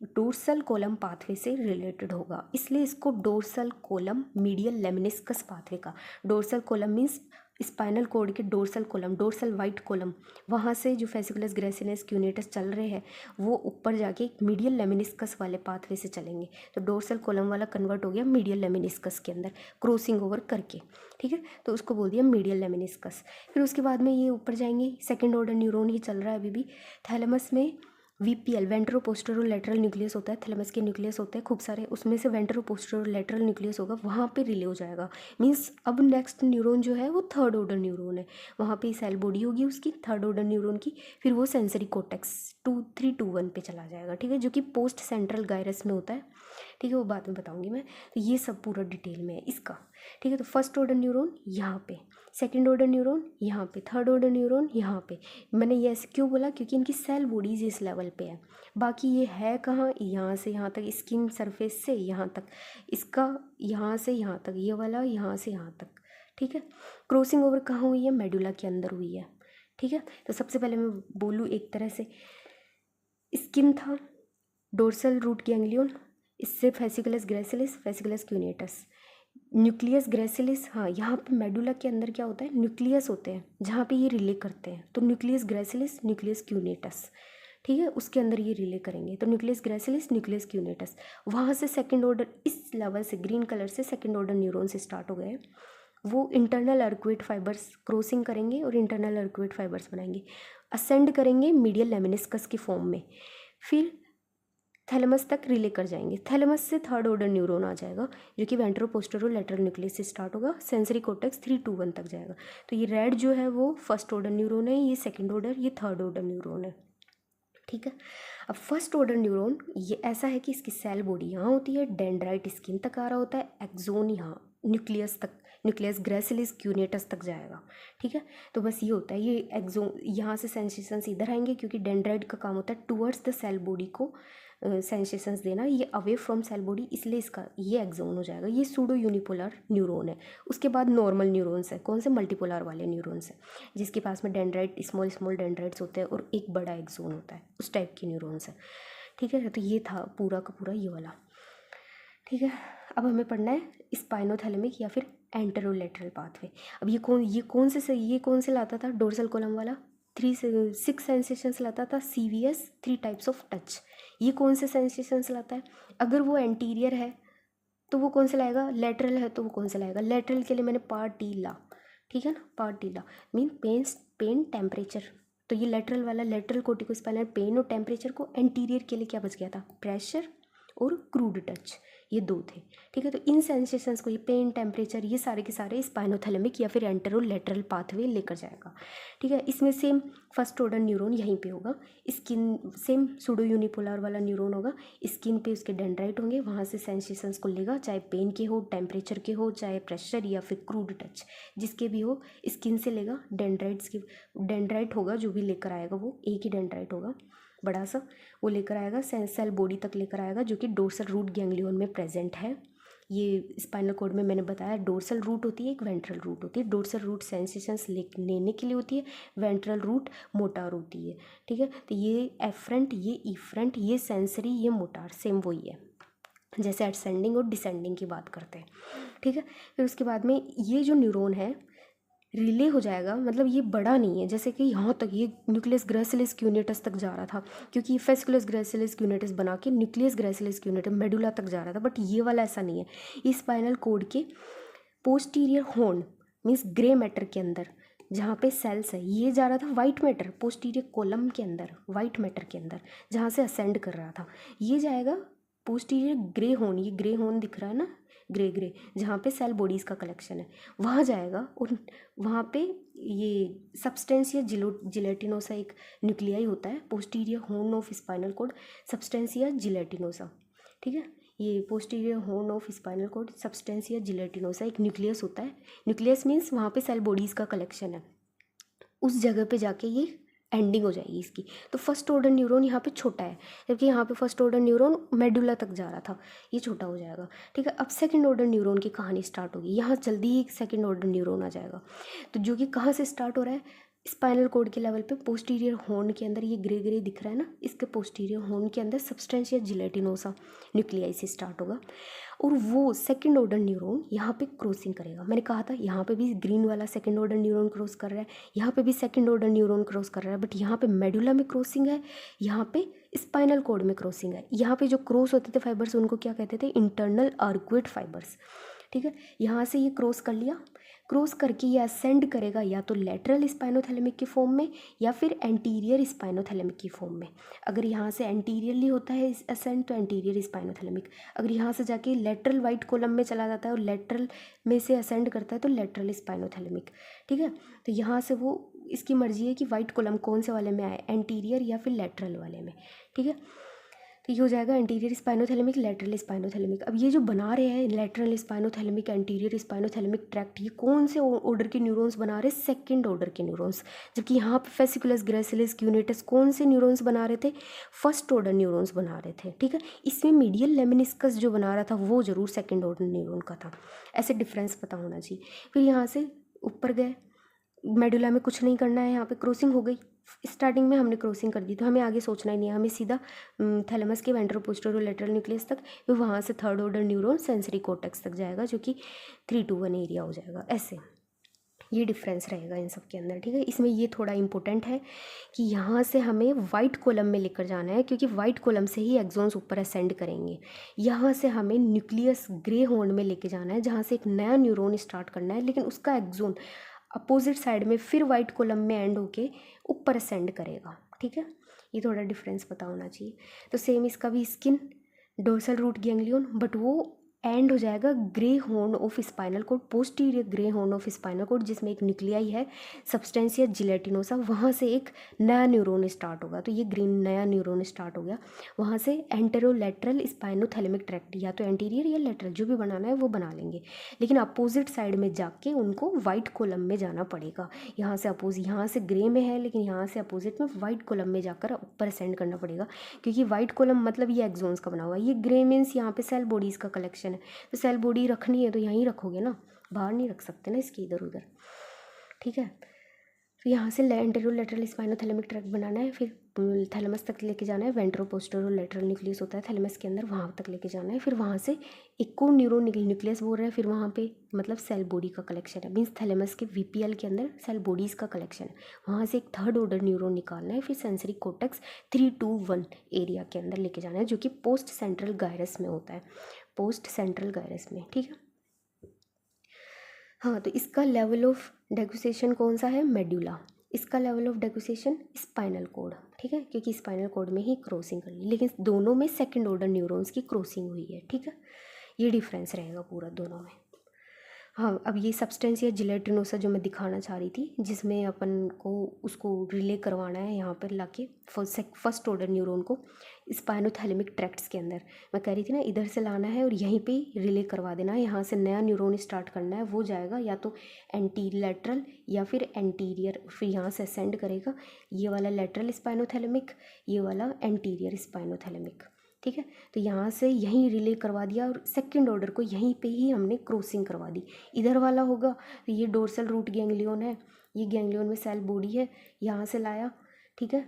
डोर्सल कोलम पाथवे से रिलेटेड होगा, इसलिए इसको dorsal column medial lemniscus pathway का। Dorsal column means spinal cord के dorsal column, dorsal white column, वहाँ से जो फेसिकुलस ग्रेसिलिस क्यूनेटस चल रहे हैं वो ऊपर जाके मीडियल लेमिनिस्कस वाले पाथवे से चलेंगे। तो डोर्सल कोलम वाला कन्वर्ट हो गया मीडियल लेमिनिस्कस के अंदर क्रॉसिंग ओवर करके। ठीक है, तो उसको बोल दिया मीडियल लेमिनिस्कस। फिर उसके बाद में ये ऊपर जाएंगे, सेकेंड ऑर्डर न्यूरॉन ही चल रहा है अभी भी। थैलेमस में VPL वेंट्रोपोस्टेरोलैटरल न्यूक्लियस होता है, थैलेमस के न्यूक्लियस होते हैं खूब सारे, उसमें से वेंट्रोपोस्टेरोलैटरल न्यूक्लियस होगा, वहाँ पे रिले हो जाएगा। मीन्स अब नेक्स्ट न्यूरॉन जो है वो थर्ड ऑर्डर न्यूरॉन है, वहाँ पे सेल बॉडी होगी उसकी थर्ड ऑर्डर न्यूरॉन की। फिर वो सेंसरी कोटेक्स 2321 पे चला जाएगा। ठीक है, जो कि पोस्ट सेंट्रल गायरस में होता है। ठीक है, वो बाद में बताऊँगी मैं। तो ये सब पूरा डिटेल में है इसका। ठीक है, तो फर्स्ट ऑर्डर न्यूरॉन यहाँ पे, सेकेंड ऑर्डर न्यूरॉन यहाँ पे, थर्ड ऑर्डर न्यूरॉन यहाँ पे। मैंने ये ऐसे क्यों बोला, क्योंकि इनकी सेल बॉडीज इस लेवल पे है। बाकी ये है कहाँ, यहाँ से यहाँ तक, स्किन सरफेस से यहाँ तक, इसका यहाँ से यहाँ तक, ये वाला यहाँ से यहाँ तक। ठीक है, क्रॉसिंग ओवर कहाँ हुई है, मेडुला के अंदर हुई है। ठीक है, तो सबसे पहले मैं बोलूँ एक तरह से, स्किन था डोर्सल रूट गैंग्लियन, इससे fasciculus gracilis, fasciculus cuneatus, nucleus gracilis. हाँ, यहाँ पे मेडुला के अंदर क्या होता है, न्यूक्लियस होते हैं जहाँ पे ये रिले करते हैं, तो न्यूक्लियस ग्रेसिलिस, न्यूक्लियस क्यूनेटस। ठीक है, उसके अंदर ये रिले करेंगे, तो न्यूक्लियस ग्रेसिलिस, न्यूक्लियस क्यूनेटस। वहाँ से सेकंड ऑर्डर, इस लेवल से ग्रीन कलर से सेकंड ऑर्डर न्यूरॉन से स्टार्ट हो गए, वो इंटरनल अर्क्वेट फाइबर्स क्रॉसिंग करेंगे और इंटरनल अर्क्वेट फाइबर्स बनाएंगे, असेंड करेंगे मीडियल लेमिनिस्कस की फॉर्म में, फिर थैलेमस तक रिले कर जाएंगे। थैलेमस से थर्ड ऑर्डर न्यूरॉन आ जाएगा जो कि वेंट्रोपोस्टेरोलैटरल न्यूक्लियस से स्टार्ट होगा, सेंसरी कोर्टेक्स 321 तक जाएगा। तो ये रेड जो है वो फर्स्ट ऑर्डर न्यूरॉन है, ये सेकंड ऑर्डर, ये थर्ड ऑर्डर न्यूरॉन है। ठीक है, अब फर्स्ट ऑर्डर न्यूरॉन ये ऐसा है कि इसकी सेल बॉडी यहाँ होती है, डेंड्राइट स्किन तक आ रहा होता है, एक्सोन यहाँ न्यूक्लियस तक, न्यूक्लियस ग्रेसिलिस क्यूनेटस तक जाएगा। ठीक है, तो बस ये होता है, ये एक्सोन, यहाँ से सेंसेशंस इधर आएंगे क्योंकि डेंड्राइट का काम होता है टूवर्ड्स द सेल बॉडी को सेंसेशंस देना, ये अवे फ्रॉम सेल बॉडी, इसलिए इसका ये एक्सोन हो जाएगा। ये सूडो यूनिपोलर न्यूरॉन है। उसके बाद नॉर्मल न्यूरॉन्स है, कौन से, मल्टीपोलर वाले न्यूरॉन्स है, जिसके पास में डेंड्राइट, स्मॉल स्मॉल डेंड्राइट्स होते हैं और एक बड़ा एक्सोन होता है, उस टाइप के न्यूरॉन्स है। ठीक है, तो ये था पूरा का पूरा ये वाला। ठीक है, अब हमें पढ़ना है स्पाइनोथैलेमिक या फिर एंटेरोलेटरल पाथवे। अब ये कौन से लाता था, डोर्सल कॉलम वाला 6 सेंसेशंस लाता था, CVS 3 टाइप्स ऑफ टच। ये कौन से सेंसेशंस लाता है, अगर वो एंटीरियर है तो वो कौन से लाएगा, लेटरल है तो वो कौन से लाएगा, लेटरल के लिए मैंने पार्ट टी ला। ठीक है ना, पार्ट टी ला मीन पेन टेम्परेचर, तो ये लेटरल वाला, लेटरल कोर्टिकोस्पाइनल पेन और टेम्परेचर को, एंटीरियर के लिए क्या बच गया था, प्रेशर और क्रूड टच, ये 2 थे। ठीक है, तो इन सेंसेशंस को, ये पेन, टेम्परेचर, ये सारे के सारे स्पाइनोथैलेमिक या फिर एंटेरोलेटरल पाथवे लेकर जाएगा। ठीक है, इसमें सेम फर्स्ट ऑर्डर न्यूरॉन यहीं पे होगा, स्किन सेम सूडो यूनिपोलर वाला न्यूरॉन होगा, स्किन पे उसके डेंड्राइट होंगे, वहाँ से सेंसेशंस को लेगा, चाहे पेन के हो, टेम्परेचर के हो, चाहे प्रेशर या फिर क्रूड टच, जिसके भी हो, स्किन से लेगा, डेंड्राइट होगा जो भी लेकर आएगा, वो एक ही डेंड्राइट होगा बड़ा सा, वो लेकर आएगा, सेल बॉडी तक लेकर आएगा, जो कि डोर्सल रूट गैंग्लियन में प्रेजेंट है। ये स्पाइनल कॉर्ड में मैंने बताया डोर्सल रूट होती है, एक वेंट्रल रूट होती है। डोर्सल रूट सेंसेशंस लेने के लिए होती है, वेंट्रल रूट मोटार होती है। ठीक है, तो ये एफरेंट, ये इफरेंट, ये सेंसरी, ये मोटार, सेम वही है, जैसे असेंडिंग और डिसेंडिंग की बात करते हैं। ठीक है, फिर उसके बाद में ये जो न्यूरॉन है रिले हो जाएगा, मतलब ये बड़ा नहीं है, जैसे कि यहाँ तक ये न्यूक्लियस ग्रेसिलिस क्यूनेटस तक जा रहा था, क्योंकि फेसिकुलस ग्रेसिलिस क्यूनेटस बना के न्यूक्लियस ग्रेसिलिस क्यूनेटस मेडुला तक जा रहा था, बट ये वाला ऐसा नहीं है। ये स्पाइनल कोड के posterior horn means grey matter के अंदर जहाँ पे सेल्स है, ये जा रहा था वाइट मैटर, पोस्टीरियर कॉलम के अंदर, वाइट मैटर के अंदर जहाँ से असेंड कर रहा था, ये जाएगा पोस्टीरियर ग्रे हॉर्न, ये ग्रे हॉर्न दिख रहा है ना, ग्रे जहाँ पे सेल बॉडीज़ का कलेक्शन है, वहाँ जाएगा, और वहाँ पे ये सब्सटेंसिया जिलेटिनोसा एक न्यूक्लियाई होता है, posterior horn of spinal cord, substantia gelatinosa. ठीक है, ये posterior horn of spinal cord, substantia gelatinosa एक न्यूक्लियस होता है। न्यूक्लियस मीन्स वहाँ पे सेल बॉडीज़ का कलेक्शन है, उस जगह पे जाके ये एंडिंग हो जाएगी इसकी। तो फर्स्ट ऑर्डर न्यूरॉन यहाँ पे छोटा है, जबकि यहाँ पे फर्स्ट ऑर्डर न्यूरॉन मेडुला तक जा रहा था, ये छोटा हो जाएगा। ठीक है, अब सेकंड ऑर्डर न्यूरॉन की कहानी स्टार्ट होगी, यहाँ जल्दी ही सेकंड ऑर्डर न्यूरॉन आ जाएगा, तो जो कि कहाँ से स्टार्ट हो रहा है, स्पाइनल कोड के लेवल पे, पोस्टीरियर हॉर्न के अंदर, ये ग्रे दिख रहा है ना, इसके पोस्टीरियर हॉर्न के अंदर सब्सटेंशिया जिलेटिनोसा न्यूक्लियाई से स्टार्ट होगा, और वो सेकंड ऑर्डर न्यूरॉन यहाँ पे क्रॉसिंग करेगा। मैंने कहा था यहाँ पे भी ग्रीन वाला सेकंड ऑर्डर न्यूरॉन क्रॉस कर रहा है, यहाँ पे भी सेकंड ऑर्डर न्यूरॉन क्रॉस कर रहा है, बट यहाँ पे मेडुला में क्रॉसिंग है, यहाँ पे स्पाइनल कोड में क्रॉसिंग है। यहाँ पे जो क्रॉस होते थे फाइबर्स, उनको क्या कहते थे, इंटरनल आर्कुएट फाइबर्स। ठीक है, यहाँ से ये क्रॉस कर लिया, क्रॉस करके ये असेंड करेगा या तो लेटरल स्पाइनोथैलेमिक की फॉर्म में या फिर एंटीरियर स्पाइनोथैलेमिक की फॉर्म में। अगर यहाँ से एंटीरियरली होता है असेंड तो एंटीरियर स्पाइनोथैलेमिक, अगर यहाँ से जाके लेटरल वाइट कॉलम में चला जाता है और लेटरल में से असेंड करता है तो लेटरल स्पाइनोथैलेमिक। ठीक है, तो यहाँ से वो इसकी मर्जी है कि वाइट कॉलम कौन से वाले में आए, एंटीरियर या फिर लेटरल वाले में। ठीक है, तो ये हो जाएगा एंटीरियर स्पाइनोथैलेमिक, लेटरल स्पाइनोथैलेमिक। अब ये जो बना रहे हैं lateral spinothalamic, anterior spinothalamic tract, ये कौन से ऑर्डर के न्यूरॉन्स बना रहे हैं, सेकंड ऑर्डर के न्यूरॉन्स, जबकि यहाँ पे फेसिकुलस ग्रेसिलिस क्यूनेटस कौन से न्यूरॉन्स बना रहे थे, फर्स्ट ऑर्डर न्यूरॉन्स बना रहे थे। ठीक है, इसमें मीडियल लेमिनिस्कस जो बना रहा था वो जरूर सेकेंड ऑर्डर न्यूरॉन का था, ऐसे डिफरेंस पता होना चाहिए। फिर यहाँ से ऊपर गए, मेडुला में कुछ नहीं करना है, यहाँ पे क्रॉसिंग हो गई, स्टार्टिंग में हमने क्रॉसिंग कर दी तो हमें आगे सोचना ही नहीं है, हमें सीधा थैलेमस के वेंट्रोपोस्टेरोलेटरल न्यूक्लियस तक, फिर वहाँ से third order neuron sensory cortex तक जाएगा, जो कि 3-1 एरिया हो जाएगा। ऐसे ये डिफरेंस रहेगा इन सब के अंदर। ठीक है, इसमें ये थोड़ा इंपॉर्टेंट है कि यहाँ से हमें वाइट कॉलम में लेकर जाना है, क्योंकि वाइट कॉलम से ही एक्सॉन्स ऊपर असेंड करेंगे। यहाँ से हमें न्यूक्लियस ग्रे हॉर्न में लेके जाना है, जहाँ से एक नया न्यूरॉन स्टार्ट करना है, लेकिन उसका एक्सॉन अपोजिट साइड में फिर वाइट कॉलम में एंड होके ऊपर असेंड करेगा। ठीक है, ये थोड़ा डिफरेंस पता होना चाहिए। तो सेम इसका भी skin, dorsal root ganglion, but वो एंड हो जाएगा grey horn of spinal cord, posterior grey horn of spinal cord, जिसमें एक न्यूक्लियाई है सब्सटेंसिया जिलेटिनोसा, वहाँ से एक नया न्यूरॉन स्टार्ट होगा। तो ये ग्रीन नया न्यूरॉन स्टार्ट हो गया, वहाँ से एंटेरोलेटरल स्पाइनोथैलेमिक ट्रैक्ट, या तो एंटीरियर या लेटरल जो भी बनाना है वो बना लेंगे, लेकिन अपोजिट साइड में जाके उनको वाइट कॉलम में जाना पड़ेगा। यहाँ से यहाँ से ग्रे में है, लेकिन यहाँ से अपोजिट में वाइट कॉलम में जाकर ऊपर असेंड करना पड़ेगा, क्योंकि वाइट कॉलम मतलब ये एक्सोन्स का बना हुआ है, ये ग्रे मीन्स यहाँ पे सेल बॉडीज़ का कलेक्शन है। तो सेल बॉडी रखनी है तो यहीं रखोगे ना, बाहर नहीं रख सकते ना इसके इधर उधर, ठीक है। तो यहाँ से एंटेरोलेटरल स्पाइनोथैलेमिक ट्रैक्ट बनाना है, फिर थैलेमस तक लेके जाना है, वेंट्रोपोस्टेरोलेटरल न्यूक्लियस होता है थैलेमस के अंदर, वहाँ तक लेके जाना है, फिर वहाँ से एक को न्यूरॉन न्यूक्लियस बोल रहा है, फिर वहाँ पे मतलब सेल बॉडी का कलेक्शन है, मीन्स थैलेमस के वीपीएल के अंदर सेल बॉडीज़ का कलेक्शन है, वहाँ से एक थर्ड ऑर्डर न्यूरॉन निकालना है, फिर सेंसरी कोर्टेक्स 3-2-1 एरिया के अंदर लेके जाना है, जो कि पोस्ट सेंट्रल गायरस में होता है, पोस्ट सेंट्रल गायरस में, ठीक है। हाँ, तो इसका लेवल ऑफ डेगुस्टेशन कौन सा है, मेडुला। इसका लेवल ऑफ डेगुस्टेशन स्पाइनल कॉर्ड, ठीक है, क्योंकि स्पाइनल कॉर्ड में ही क्रॉसिंग कर ली, लेकिन दोनों में सेकंड ऑर्डर न्यूरॉन्स की क्रॉसिंग हुई है, ठीक है, ये डिफरेंस रहेगा पूरा दोनों में। हाँ, अब ये सब्सटेंसिया जिलेटिनोसा जो मैं दिखाना चाह रही थी, जिसमें अपन को उसको रिले करवाना है यहाँ पर लाके फर्स्ट ऑर्डर न्यूरॉन को स्पाइनोथैलेमिक ट्रैक्ट्स के अंदर, मैं कह रही थी ना इधर से लाना है और यहीं पे रिले करवा देना है, यहाँ से नया न्यूरॉन स्टार्ट करना है, वो जाएगा या तो एंटीलेटरल या फिर एंटीरियर, फिर यहाँ से असेंड करेगा, ये वाला लेटरल स्पाइनोथैलेमिक, ये वाला एंटीरियर स्पाइनोथैलेमिक, ठीक है। तो यहाँ से यहीं रिले करवा दिया और सेकंड ऑर्डर को यहीं पे ही हमने क्रॉसिंग करवा दी, इधर वाला होगा तो ये डोर्सल रूट गैंग्लियन है, ये गैंग्लियन में सेल बॉडी है, यहाँ से लाया, ठीक है,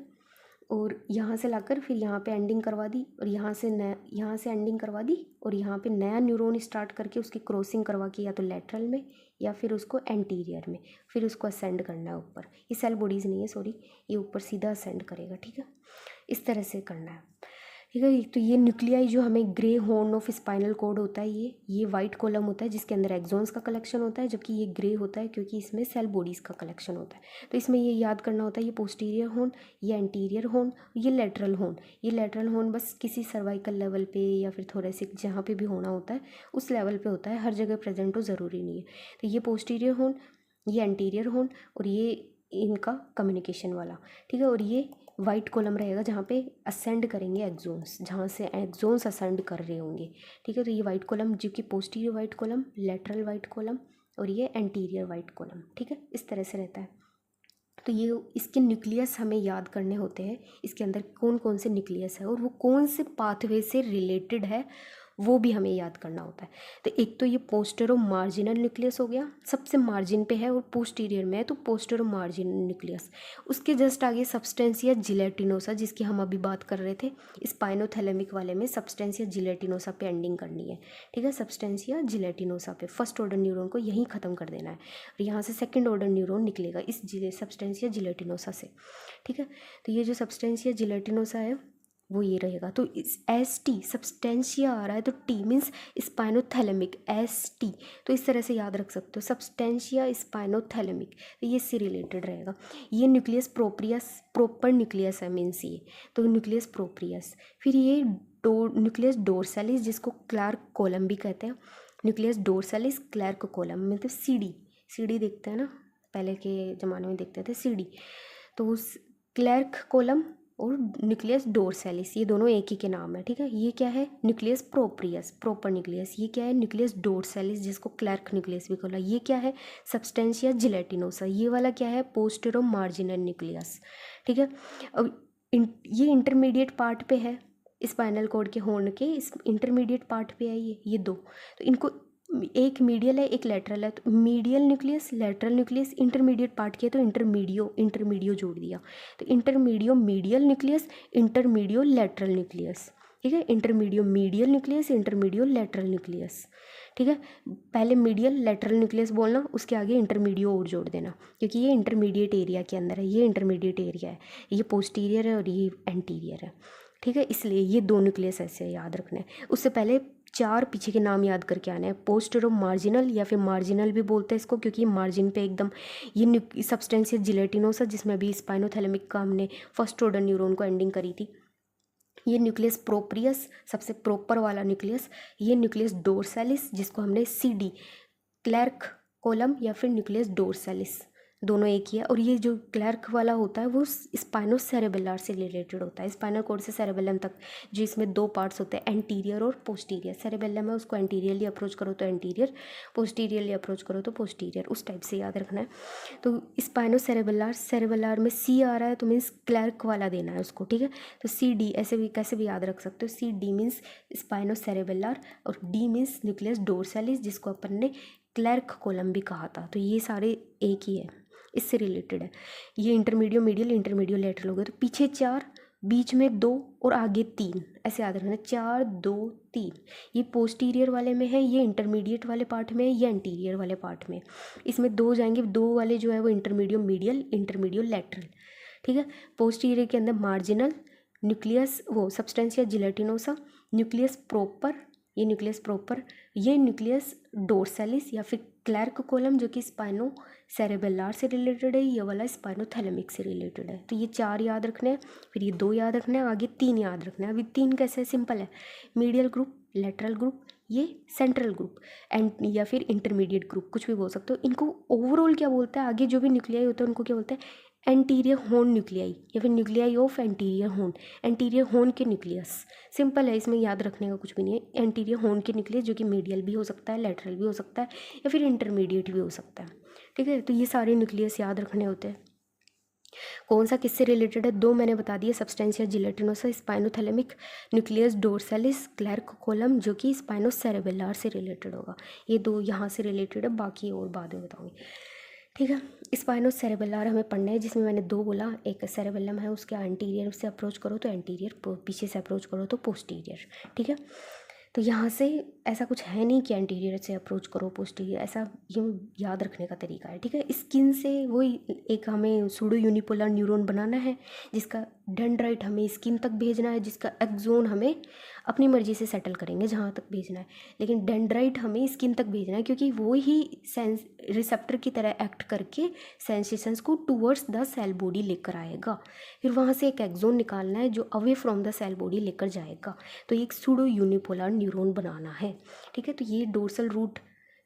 और यहाँ से लाकर फिर यहाँ पे एंडिंग करवा दी, और यहाँ से एंडिंग करवा दी, और यहाँ पे नया न्यूरॉन स्टार्ट करके उसकी क्रॉसिंग करवा के या तो लेटरल में या फिर उसको एंटीरियर में, फिर उसको असेंड करना है ऊपर, ये सेल बॉडीज़ नहीं है सॉरी, ये ऊपर सीधा असेंड करेगा, ठीक है, इस तरह से करना है, ठीक है। तो ये न्यूक्लियाई जो हमें grey horn of spinal cord होता है, ये वाइट कॉलम होता है जिसके अंदर एक्सोन्स का कलेक्शन होता है, जबकि ये ग्रे होता है क्योंकि इसमें सेल बॉडीज़ का कलेक्शन होता है। तो इसमें ये याद करना होता है, ये पोस्टीरियर हॉर्न, ये एंटीरियर हॉर्न, ये लेटरल हॉर्न, ये लेटरल हॉर्न बस किसी सर्वाइकल लेवल पे या फिर थोरेसिक जहाँ पे भी होना होता है उस लेवल पे होता है, हर जगह प्रेजेंट हो ज़रूरी नहीं है। तो ये पोस्टीरियर हॉर्न, ये एंटीरियर हॉर्न, और ये इनका कम्युनिकेशन वाला, ठीक है, और ये वाइट कॉलम रहेगा जहाँ पे असेंड करेंगे एक्सोन्स, जहाँ से एक्सोन्स असेंड कर रहे होंगे, ठीक है। तो ये वाइट कॉलम जो कि posterior white column, lateral white column, और ये एंटीरियर वाइट कॉलम, ठीक है, इस तरह से रहता है। तो ये इसके न्यूक्लियस हमें याद करने होते हैं, इसके अंदर कौन कौन से न्यूक्लियस है और वो कौन से पाथवे से रिलेटेड है वो भी हमें याद करना होता है। तो एक तो ये पोस्टेरो मार्जिनल न्यूक्लियस हो गया, सबसे मार्जिन पे है और पोस्टीरियर में है, तो पोस्टेरो मार्जिनल न्यूक्लियस। उसके जस्ट आगे सब्सटेंसिया जिलेटिनोसा, जिसकी हम अभी बात कर रहे थे, स्पाइनोथैलेमिक वाले में सब्सटेंसिया जिलेटिनोसा पे एंडिंग करनी है, ठीक है, सब्सटेंसिया जिलेटिनोसा पे फर्स्ट ऑर्डर न्यूरॉन को यहीं ख़त्म कर देना है, और यहाँ से सेकेंड ऑर्डर न्यूरॉन निकलेगा इस सब्सटेंसिया जिलेटिनोसा से, ठीक है। तो ये जो सब्सटेंसिया जिलेटिनोसा है वो ये रहेगा। तो इस एस टी सब्सटेंशिया आ रहा है तो T means spinothalamic, S T, तो इस तरह से याद रख सकते हो, सब्सटेंशिया स्पाइनोथैलेमिक, तो ये इससे रिलेटेड रहेगा। ये न्यूक्लियस प्रोप्रियस, प्रॉपर न्यूक्लियस है मीन्स ये, तो न्यूक्लियस प्रोप्रियस। फिर ये न्यूक्लियस डोर्सैलिस, जिसको क्लार्क कॉलम भी कहते हैं, न्यूक्लियस डोर्सैलिस क्लार्क कॉलम, मतलब सीडी देखते हैं ना, पहले के ज़माने में देखते थे सीडी, तो उस क्लार्क कॉलम और न्यूक्लियस डोर्सैलिस, ये दोनों एक ही के नाम है, ठीक है। ये क्या है, न्यूक्लियस प्रोप्रियस, प्रॉपर न्यूक्लियस। ये क्या है, न्यूक्लियस डोर्सैलिस, जिसको क्लार्क न्यूक्लियस भी बोला। ये क्या है, सब्सटेंशिया जिलेटिनोसा। ये वाला क्या है, पोस्टेरो मार्जिनल न्यूक्लियस, ठीक है। अब ये इंटरमीडिएट पार्ट पे है, स्पाइनल कॉर्ड के हॉर्न के इस इंटरमीडिएट पार्ट पे है ये दो, तो इनको एक मीडियल है एक लेटरल है, तो medial nucleus, lateral nucleus, intermediate part किया तो इंटरमीडियो जोड़ दिया, तो इंटरमीडियो मीडियल न्यूक्लियस, इंटरमीडियो लेटरल न्यूक्लियस, ठीक है, इंटरमीडियो मीडियल न्यूक्लियस, इंटरमीडियो लेटरल न्यूक्लियस, ठीक है। पहले मीडियल लेटरल न्यूक्लियस बोलना, उसके आगे इंटरमीडियो और जोड़ देना, क्योंकि ये इंटरमीडिएट एरिया के अंदर है, ये इंटरमीडिएट एरिया है, ये पोस्टीरियर है और ये एंटीरियर है, ठीक है, इसलिए ये दो न्यूक्लियस ऐसे याद रखना है। उससे पहले 4 पीछे के नाम याद करके आने हैं, पोस्टेरो मार्जिनल या फिर मार्जिनल भी बोलते हैं इसको, क्योंकि मार्जिन पे एकदम, ये सब्सटेंसिया जिलेटिनोसा जिसमें अभी स्पाइनोथैलेमिक का हमने फर्स्ट ऑर्डर न्यूरॉन को एंडिंग करी थी, ये न्यूक्लियस प्रोप्रियस, सबसे प्रॉपर वाला न्यूक्लियस। ये न्यूक्लियस डोर्सैलिस, जिसको हमने CD क्लैर्क कोलम या फिर न्यूक्लियस डोर्सैलिस, दोनों एक ही है। और ये जो क्लैर्क वाला होता है वो स्पाइनो सेरेबेलर से रिलेटेड होता है, स्पाइनल कॉर्ड से सेरेबेलम तक, जो इसमें दो पार्ट्स होते हैं, एंटीरियर और पोस्टीरियर। सेरेबेलम है, उसको एंटीरियरली अप्रोच करो तो एंटीरियर, पोस्टीरियरली अप्रोच करो तो पोस्टीरियर, उस टाइप से याद रखना है। तो स्पाइनो सेरेबेलर, सेरेबेलर में C आ रहा है तो मीन्स क्लैर्क वाला देना है उसको, ठीक है। तो CD ऐसे भी कैसे भी याद रख सकते हो, CD मीन्स स्पाइनो सेरेबेलर और D मीन्स न्यूक्लियस डोर्सैलिस, जिसको अपन ने क्लैर्क कोलम भी कहा था। तो ये सारे एक ही है, इससे रिलेटेड है। ये इंटरमीडियो मीडियल, इंटरमीडियो लेटरल हो गया। तो पीछे 4, बीच में 2 और आगे 3, ऐसे याद रखना, 4 2 3। ये पोस्टीरियर वाले में है, ये इंटरमीडिएट वाले पार्ट में है, ये एंटीरियर वाले पार्ट में। इसमें 2 जाएंगे, 2 वाले जो है वो इंटरमीडियो मीडियल, इंटरमीडियो लेटरल, ठीक है। पोस्टीरियर के अंदर मार्जिनल न्यूक्लियस, वो सब्सटेंशिया जिलेटिनोसा, न्यूक्लियस प्रॉपर, ये न्यूक्लियस प्रॉपर, ये न्यूक्लियस डोर्सैलिस या फिर क्लैर्क कोलम, जो कि स्पाइनो सेरेबेलर से रिलेटेड है, ये वाला स्पाइनोथैलेमिक से रिलेटेड है। तो ये 4 याद रखने हैं, फिर ये 2 याद रखने हैं, आगे 3 याद रखना है। अभी 3 कैसे है, सिंपल है, मीडियल ग्रुप, लेटरल ग्रुप, ये सेंट्रल ग्रुप एंड या फिर इंटरमीडिएट ग्रुप, कुछ भी बोल सकते हो। इनको ओवरऑल क्या बोलते हैं, आगे जो भी न्यूक्लियाई होते हैं उनको क्या बोलते हैं, एंटीरियर होर्न न्यूक्लियाई या फिर nuclei of anterior horn, anterior horn के न्यूक्लियस। सिंपल है, इसमें याद रखने का कुछ भी नहीं है। एंटीरियर होर्न के न्यूक्लियस, जो कि मीडियल भी हो सकता है, लेटरल भी हो सकता है, या फिर इंटरमीडिएट भी हो सकता है, ठीक है। तो ये सारे न्यूक्लियस याद रखने होते हैं। कौन सा किससे रिलेटेड है, 2 मैंने बता दिया, substantia जिलेटिनोसा, spinothalamic, nucleus डोर्सैलिस, Clark kolam, जो कि स्पाइनो सेरेबेलर से रिलेटेड होगा। ये 2 यहाँ से रिलेटेड है, बाकी और बाद में बताऊँगी, ठीक है। स्पाइनो सेरेबेलर हमें पढ़ना है, जिसमें मैंने 2 बोला, एक सेरेबेलम है, उसके एंटीरियर से अप्रोच करो तो एंटीरियर, पीछे से अप्रोच करो तो पोस्टीरियर, ठीक है। तो यहाँ से ऐसा कुछ है नहीं कि एंटीरियर से अप्रोच करो पोस्टीरियर, ऐसा ये याद रखने का तरीका है, ठीक है। स्किन से वही एक हमें सूडो यूनिपोलर न्यूरॉन बनाना है, जिसका डेंड्राइट हमें स्किन तक भेजना है, जिसका एक्सोन हमें अपनी मर्जी से सेटल करेंगे जहाँ तक भेजना है, लेकिन डेंड्राइट हमें स्किन तक भेजना है, क्योंकि वो ही सेंस रिसेप्टर की तरह एक्ट करके सेंसेशंस को टूवर्ड्स द सेल बॉडी लेकर आएगा। फिर वहाँ से एक एक्सोन निकालना है जो away from the cell body लेकर जाएगा। तो एक सूडो यूनिपोलर न्यूरॉन बनाना है, ठीक है। तो ये डोर्सल रूट,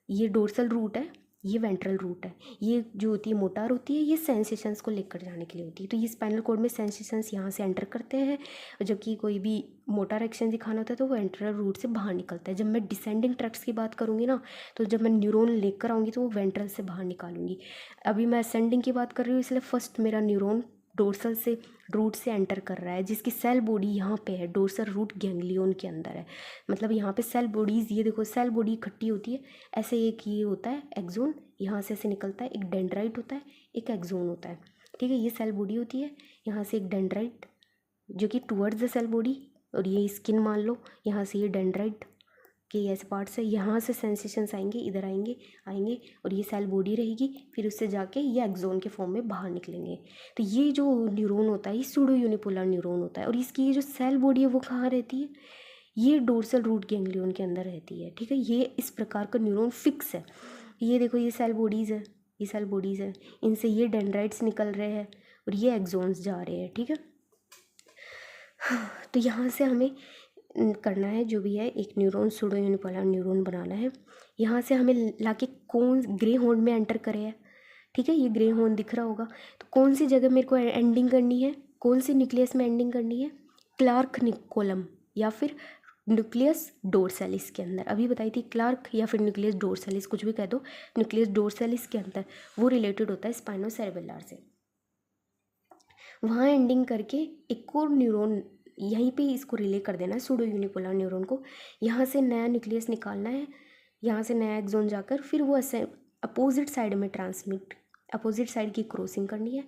ये डोर्सल रूट है, ये वेंट्रल रूट है। ये जो होती है मोटार होती है, ये सेंसेशंस को लेकर जाने के लिए होती है। तो ये स्पाइनल कॉर्ड में सेंसेशंस यहाँ से एंटर करते हैं, जबकि कोई भी मोटार एक्शन दिखाना होता है तो वो वेंट्रल रूट से बाहर निकलता है। जब मैं डिसेंडिंग ट्रैक्ट्स की बात करूँगी ना, तो जब मैं न्यूरॉन लेकर आऊँगी तो वो वेंट्रल से बाहर निकालूंगी। अभी मैं असेंडिंग की बात कर रही हूँ, इसलिए फर्स्ट मेरा न्यूरॉन डोर्सल से रूट से एंटर कर रहा है, जिसकी सेल बॉडी यहाँ पे है, डोर्सल रूट गैंग्लियन के अंदर है। मतलब यहाँ पे सेल बॉडीज़, ये देखो सेल बॉडी इकट्ठी होती है ऐसे, एक ये होता है एक्सोन, यहाँ से ऐसे निकलता है, एक डेंड्राइट होता है, एक एक्सोन होता है, ठीक है। ये सेल बॉडी होती है, यहाँ से एक डेंड्राइट जो कि टूवर्ड्स द सेल बॉडी, और ये स्किन मान लो, यहाँ से ये डेंड्राइट के ऐसे पार्ट्स है, यहाँ से सेंसेशंस आएंगे, इधर आएंगे आएंगे और ये सेल बॉडी रहेगी, फिर उससे जाके ये एक्सोन के फॉर्म में बाहर निकलेंगे। तो ये जो न्यूरॉन होता है ये सूडो यूनिपोलर न्यूरॉन होता है, और इसकी ये जो सेल बॉडी है वो कहाँ रहती है, ये डोर्सल रूट गैंग्लियन के अंदर रहती है, ठीक है। ये इस प्रकार का न्यूरॉन फिक्स है। ये देखो ये सेल बॉडीज़ है, ये सेल बॉडीज़ है, इनसे ये डेंड्राइट्स निकल रहे हैं और ये एक्सोन्स जा रहे हैं, ठीक है। तो यहाँ से हमें करना है जो भी है, एक न्यूरॉन सूडो यूनिपोलर न्यूरॉन बनाना है। यहाँ से हमें लाके कौन ग्रे हॉर्न में एंटर करे है, ठीक है। ये ग्रे हॉर्न दिख रहा होगा, तो कौन सी जगह मेरे को एंडिंग करनी है, कौन सी न्यूक्लियस में एंडिंग करनी है, क्लार्क कोलम या फिर न्यूक्लियस डोर्सैलिस के अंदर। अभी बताई थी क्लार्क या फिर न्यूक्लियस डोर्सैलिस, कुछ भी कह दो, न्यूक्लियस डोर्सैलिस के अंदर वो रिलेटेड होता है स्पाइनो सेरेबेलर से। वहाँ एंडिंग करके एक और न्यूरॉन यहीं पे इसको रिले कर देना है, सूडो यूनिपोलर न्यूरॉन को। यहाँ से नया न्यूक्लियस निकालना है, यहाँ से नया एक्सोन जाकर फिर वो अपोजिट साइड में ट्रांसमिट, अपोजिट साइड की क्रॉसिंग करनी है,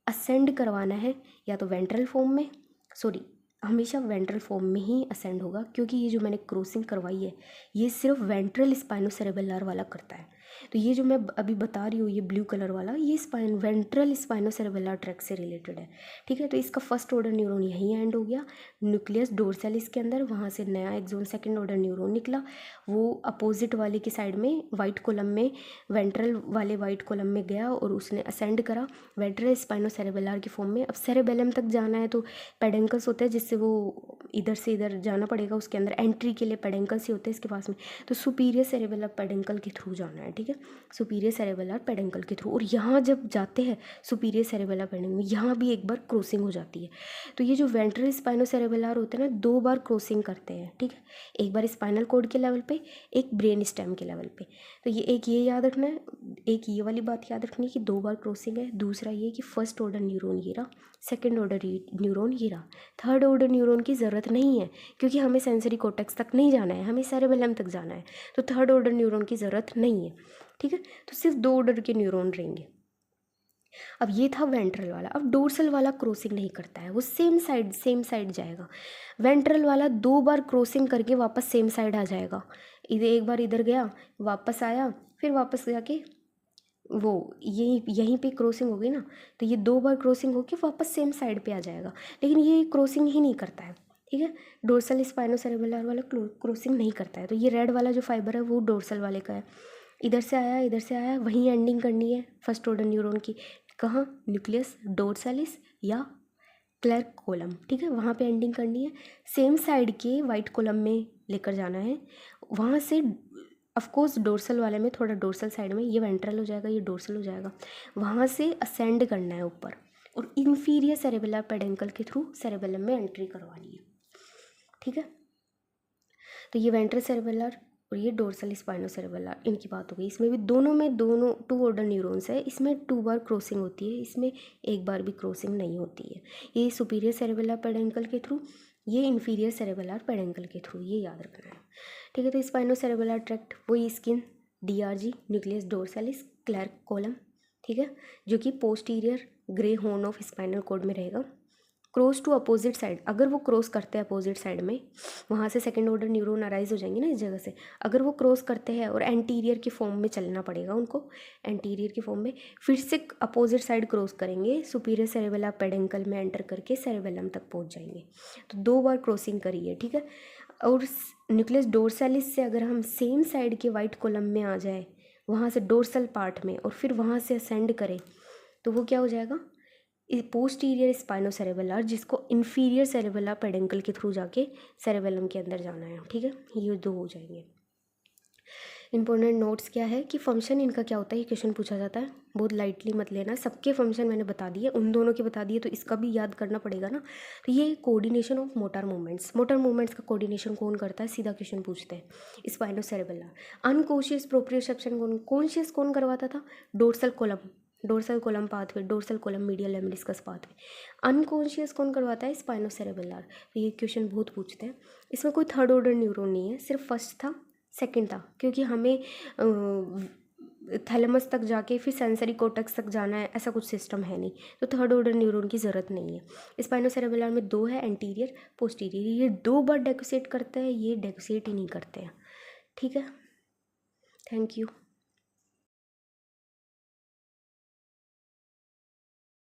असेंड करवाना है, या तो वेंट्रल फॉर्म में, सॉरी हमेशा वेंट्रल फॉर्म में ही असेंड होगा, क्योंकि ये जो मैंने क्रॉसिंग करवाई है ये सिर्फ वेंट्रल स्पाइनो सेरेबेलर वाला करता है। तो ये जो मैं अभी बता रही हूँ ये ब्लू कलर वाला, ये वेंट्रल स्पाइनोसेरेबेलर ट्रैक्ट से रिलेटेड है, ठीक है। तो इसका फर्स्ट ऑर्डर न्यूरॉन यहीं एंड हो गया, न्यूक्लियस डोर्सालिस के अंदर, वहाँ से नया एक्सोन सेकंड ऑर्डर न्यूरॉन निकला, वो अपोजिट वाले की साइड में वाइट कॉलम में, वेंट्रल वाले वाइट कॉलम में गया और उसने असेंड करा वेंट्रल स्पाइनोसेरेबेलर की फॉर्म में। अब सेरेबेलम तक जाना है तो पेडेंकल्स होते हैं जिससे वो इधर से इधर जाना पड़ेगा, उसके अंदर एंट्री के लिए पेडेंकल्स ही होते हैं इसके पास में, तो सुपीरियर सेरेबेलर पेडेंकल के थ्रू जाना है, ठीक है, सुपीरियर सेरेबेलर पेडेंकल के थ्रू। और यहाँ जब जाते हैं सुपीरियर सेरेबेलर पेडेंकल में, यहाँ भी एक बार क्रॉसिंग हो जाती है। तो ये जो वेंट्रल स्पाइनोसेरेबेलर होते हैं ना, 2 बार क्रॉसिंग करते हैं, ठीक है, एक बार स्पाइनल कॉर्ड के लेवल पे, एक ब्रेन स्टेम के लेवल पे। तो ये याद रखना है, एक ये वाली बात याद रखनी है कि 2 बार क्रॉसिंग है। दूसरा ये कि फर्स्ट ऑर्डर न्यूरॉन ये रहा, सेकेंड ऑर्डर न्यूरॉन ये रहा, थर्ड ऑर्डर न्यूरॉन की ज़रूरत नहीं है क्योंकि हमें सेंसरी कॉर्टेक्स तक नहीं जाना है, हमें सेरेबेलम तक जाना है, तो थर्ड ऑर्डर न्यूरॉन की ज़रूरत नहीं है, ठीक है। तो सिर्फ 2 ऑर्डर के न्यूरॉन रहेंगे। अब ये था वेंट्रल वाला। अब डोर्सल वाला क्रॉसिंग नहीं करता है, वो सेम साइड जाएगा। वेंट्रल वाला 2 बार क्रॉसिंग करके वापस सेम साइड आ जाएगा, इधर एक बार इधर गया वापस आया, फिर वापस जाके वो यहीं पे क्रॉसिंग हो गई ना, तो ये 2 बार क्रॉसिंग होके वापस सेम साइड पे आ जाएगा। लेकिन ये क्रॉसिंग ही नहीं करता है, ठीक है, डोर्सल स्पाइनोसेरेबेलर वाला क्रॉसिंग नहीं करता है। तो ये रेड वाला जो फाइबर है वो डोर्सल वाले का है, इधर से आया वहीं एंडिंग करनी है फर्स्ट ऑर्डर न्यूरॉन की, कहाँ, न्यूक्लियस डोर्सालिस या क्लैर्क कॉलम, ठीक है, वहाँ पे एंडिंग करनी है। सेम साइड के वाइट कॉलम में लेकर जाना है, वहाँ से ऑफ कोर्स डोर्सल वाले में थोड़ा डोर्सल साइड में, ये वेंट्रल हो जाएगा, ये डोर्सल हो जाएगा, वहाँ से असेंड करना है ऊपर और इंफीरियर सेरेबेलर पेडेंकल के थ्रू सेरेबेलम में एंट्री करवानी है, ठीक है। तो ये वेंट्रल सेरेबेलर और ये डोर्सल स्पाइनोसेरेबेलर, इनकी बात हो गई। इसमें भी दोनों 2 ऑर्डर न्यूरॉन्स है, इसमें 2 बार क्रॉसिंग होती है, इसमें एक बार भी क्रॉसिंग नहीं होती है। ये सुपीरियर सेरेबेलर पेडेंकल के थ्रू, ये इन्फीरियर सेरेबेलर पेडेंकल के थ्रू, ये याद रखना है, ठीक है। तो स्पाइनोसेरेबेलर ट्रैक्ट वही skin, DRG nucleus dorsalis Clarke column, ठीक है, जो कि posterior grey horn of spinal cord में रहेगा। क्रॉस टू अपोजिट साइड, अगर वो क्रॉस करते हैं अपोजिट साइड में, वहाँ से सेकेंड ऑर्डर न्यूरॉन अराइज हो जाएंगे ना इस जगह से, अगर वो क्रॉस करते हैं और एंटीरियर की फॉर्म में चलना पड़ेगा उनको, एंटीरियर की फॉर्म में फिर से अपोजिट साइड क्रॉस करेंगे, सुपीरियर सेरेबेलर पेडेंकल में एंटर करके सेरेबेलम तक पहुँच जाएंगे। तो 2 बार क्रॉसिंग करी है, ठीक है। और न्यूक्लियस डोर्सालिस से अगर हम सेम साइड के वाइट कॉलम में आ जाए, वहाँ से डोर्सल पार्ट में, और फिर वहाँ से असेंड करें, तो वो क्या हो जाएगा, पोस्टीरियर स्पाइनोसेरेबेलर, जिसको इन्फीरियर सेरेबेलर पेडेंकल के थ्रू जाके सेरेबेलम के अंदर जाना है, ठीक है। ये 2 हो जाएंगे। इंपॉर्टेंट नोट्स क्या है कि फंक्शन इनका क्या होता है, ये क्वेश्चन पूछा जाता है, बहुत लाइटली मत लेना। सबके फंक्शन मैंने बता दिए, उन दोनों के बता दिए, तो इसका भी याद करना पड़ेगा ना। तो ये कोऑर्डिनेशन ऑफ मोटर मूवमेंट्स का कोऑर्डिनेशन कौन करता है, सीधा क्वेश्चन पूछते हैं। स्पाइनोसेरेबेलर। अनकॉन्शियस प्रोप्रियोसेप्शन कॉन्शियस कौन करवाता था, dorsal column pathway, dorsal column medial lemniscus pathway. Unconscious कौन करवाता है, स्पाइनोसेरेबेलर। तो ये क्वेश्चन बहुत पूछते हैं। इसमें कोई थर्ड ऑर्डर न्यूरॉन नहीं है, सिर्फ फर्स्ट था सेकंड था, क्योंकि हमें थैलेमस तक जाके फिर सेंसरी कॉर्टेक्स तक जाना है, ऐसा कुछ सिस्टम है नहीं, तो थर्ड ऑर्डर न्यूरॉन की ज़रूरत नहीं है। स्पाइनोसेरेबेलर में 2 है, एंटीरियर पोस्टीरियर, ये 2 बार डेकोसेट करते हैं, ये डेकोसेट ही नहीं करते हैं, ठीक है। Thank you.